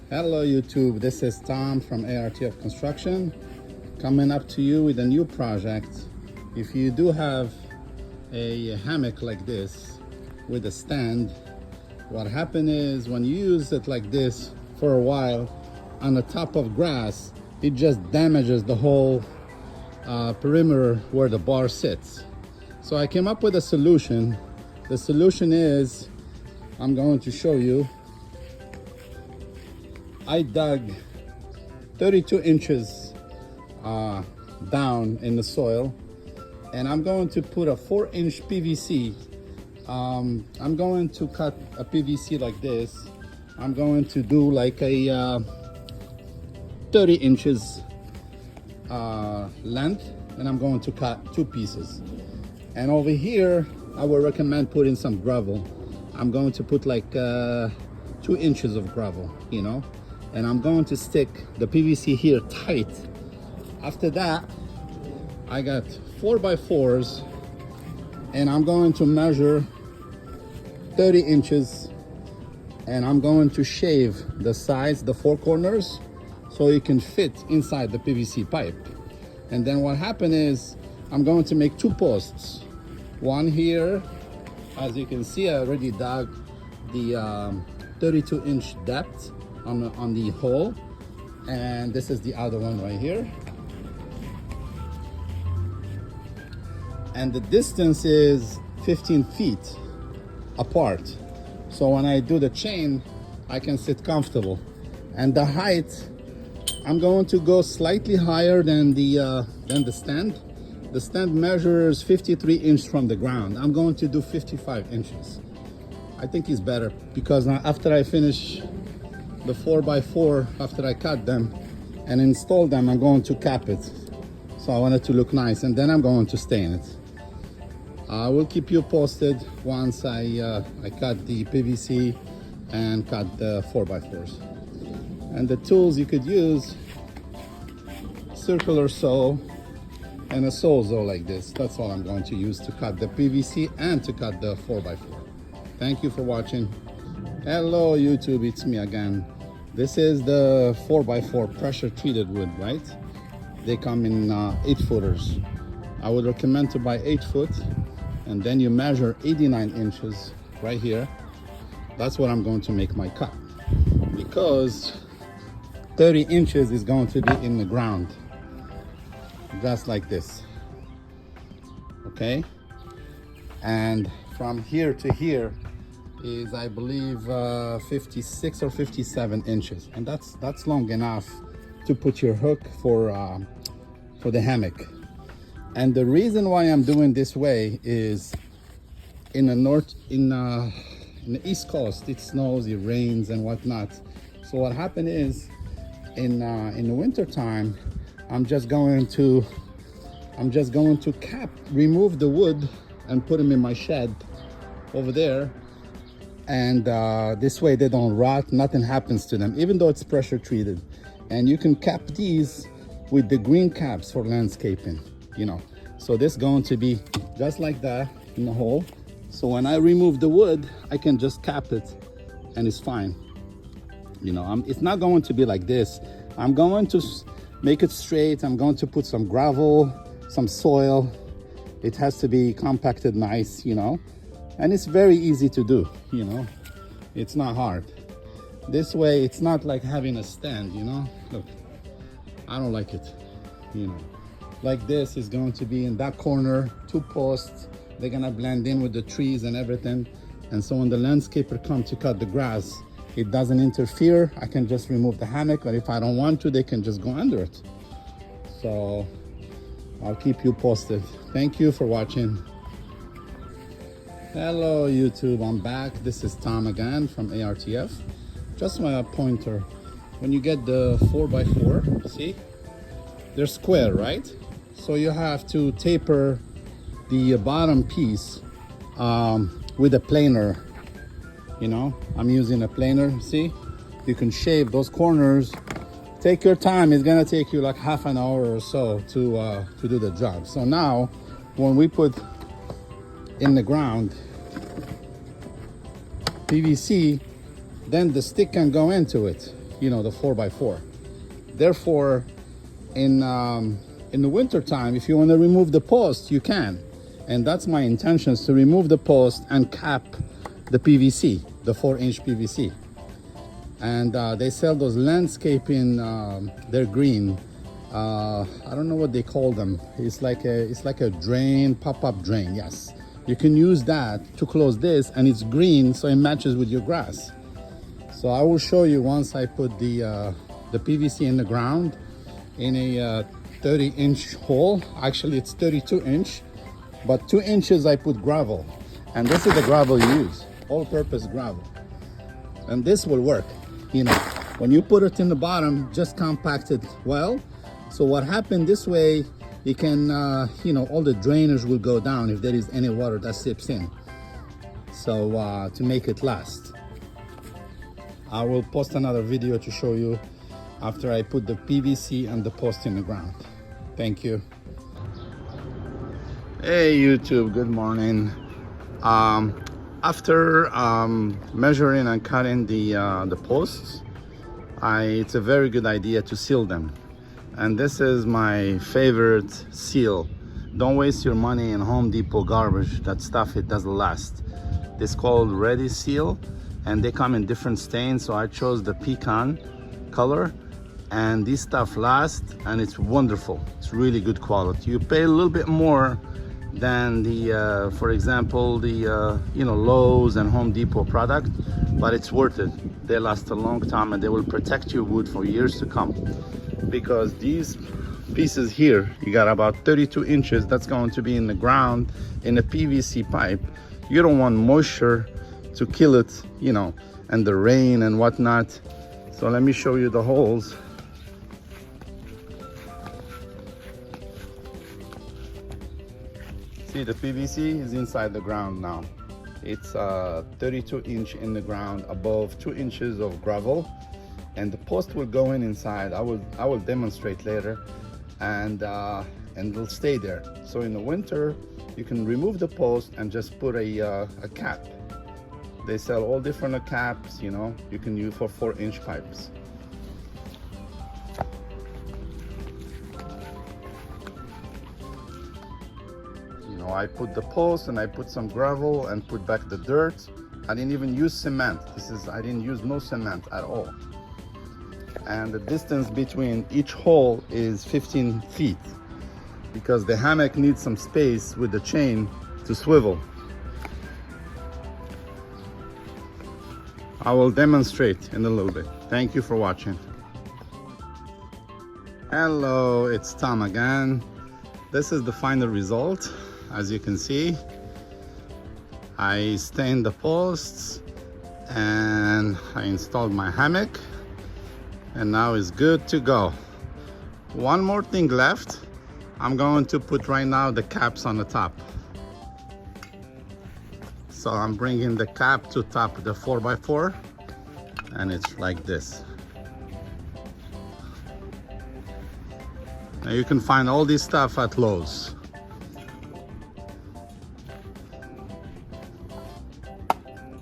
Hello YouTube, this is Tom from ARTF Construction coming up to you with a new project. If you do have a hammock like this with a stand, what happened is when you use it like this for a while on the top of grass, it just damages the whole perimeter where the bar sits. So I came up with a solution. The solution is, I'm going to show you. I dug 32 inches down in the soil, and I'm going to put a 4-inch PVC. I'm going to cut a PVC like this. I'm going to do like a 30 inches length, and I'm going to cut 2 pieces. And over here, I would recommend putting some gravel. I'm going to put like 2 inches of gravel, you know. And I'm going to stick the PVC here tight. After that, I got 4x4s, and I'm going to measure 30 inches, and I'm going to shave the sides, the 4 corners, so it can fit inside the PVC pipe. And then what happened is, I'm going to make 2 posts. One here, as you can see, I already dug the 32-inch depth on the hole, and this is the other one right here, and the distance is 15 feet apart, so when I do the chain I can sit comfortable. And the height, I'm going to go slightly higher than the stand. The stand measures 53 inches from the ground. I'm going to do 55 inches. I think it's better because after I finish the 4x4, after I cut them and install them, I'm going to cap it. So I want it to look nice, and then I'm going to stain it. I will keep you posted once I cut the PVC and cut the 4x4s. And the tools you could use, circular saw and a sawzall like this. That's all I'm going to use to cut the PVC and to cut the 4x4. Thank you for watching. Hello YouTube, it's me again. This is the 4x4 pressure treated wood, right? They come in 8-footers. I would recommend to buy 8 foot, and then you measure 89 inches right here. That's what I'm going to make my cut, because 30 inches is going to be in the ground, just like this, okay? And from here to here is, I believe, 56 or 57 inches, and that's long enough to put your hook for the hammock. And the reason why I'm doing this way is in the East Coast, it snows, it rains and whatnot. So what happened is, in the winter time, I'm just going to remove the wood and put them in my shed over there. And this way they don't rot, nothing happens to them, even though it's pressure treated. And you can cap these with the green caps for landscaping, you know. So this is going to be just like that in the hole. So when I remove the wood, I can just cap it and it's fine. You know, it's not going to be like this. I'm going to make it straight. I'm going to put some gravel, some soil. It has to be compacted nice, you know. And it's very easy to do, you know. It's not hard. This way, it's not like having a stand, you know. Look, I don't like it, you know. Like this is going to be in that corner, 2 posts. They're gonna blend in with the trees and everything. And so when the landscaper comes to cut the grass, it doesn't interfere. I can just remove the hammock, or if I don't want to, they can just go under it. So I'll keep you posted. Thank you for watching. Hello YouTube, I'm back. This is Tom again from ARTF. Just my pointer. When you get the 4x4, see? They're square, right? So you have to taper the bottom piece with a planer. You know, I'm using a planer, see? You can shave those corners. Take your time, it's gonna take you like half an hour or so to do the job. So now, when we put in the ground PVC, then the stick can go into it. you know, the 4x4. Therefore, in the winter time, if you want to remove the post, you can. And that's my intention, is to remove the post and cap the PVC, the 4-inch PVC. And they sell those landscaping, they're green. I don't know what they call them. It's like a drain, pop-up drain. Yes, you can use that to close this, and it's green, so it matches with your grass. So I will show you once I put the PVC in the ground in a 30-inch hole. Actually, it's 32-inch, but 2 inches I put gravel, and this is the gravel you use, all-purpose gravel, and this will work. You know, when you put it in the bottom, just compact it well. So what happened this way, you can, you know, all the drainage will go down if there is any water that seeps in. So to make it last, I will post another video to show you after I put the PVC and the post in the ground. Thank you. Hey YouTube, good morning. After measuring and cutting the posts, it's a very good idea to seal them. And this is my favorite seal. Don't waste your money in Home Depot garbage. That stuff, it doesn't last. It's called Ready Seal, and they come in different stains. So I chose the pecan color, and this stuff lasts, and it's wonderful. It's really good quality. You pay a little bit more than the, for example, the you know, Lowe's and Home Depot product, but it's worth it. They last a long time, and they will protect your wood for years to come. Because these pieces here, you got about 32 inches that's going to be in the ground in a PVC pipe. You don't want moisture to kill it, you know, and the rain and whatnot. So let me show you the holes. See, the PVC is inside the ground now. It's 32 inch in the ground above 2 inches of gravel, and the post will go inside. I will demonstrate later, and it'll stay there. So in the winter, you can remove the post and just put a cap. They sell all different caps, you know, you can use for 4-inch pipes. I put the post and I put some gravel and put back the dirt. I didn't even use cement. I didn't use no cement at all. And the distance between each hole is 15 feet because the hammock needs some space with the chain to swivel. I will demonstrate in a little bit. Thank you for watching. Hello, it's Tom again. This is the final result. As you can see, I stained the posts and I installed my hammock, and now it's good to go. One more thing left. I'm going to put right now the caps on the top. So I'm bringing the cap to top the 4x4, and it's like this. Now you can find all this stuff at Lowe's.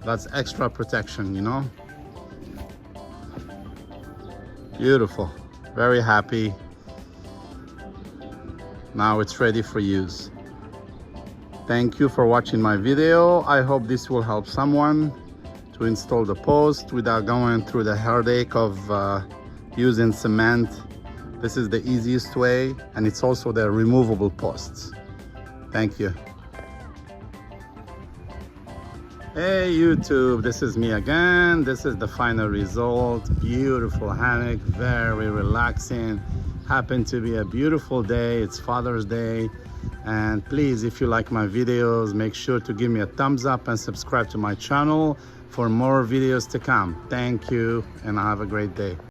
That's extra protection, you know. Beautiful, very happy. Now it's ready for use. Thank you for watching my video. I hope this will help someone to install the post without going through the heartache of using cement. This is the easiest way, and it's also the removable posts. Thank you. Hey YouTube, this is me again. This is the final result. Beautiful hammock, very relaxing. Happened to be a beautiful day. It's Father's Day. And please, if you like my videos, make sure to give me a thumbs up and subscribe to my channel for more videos to come. Thank you, and have a great day.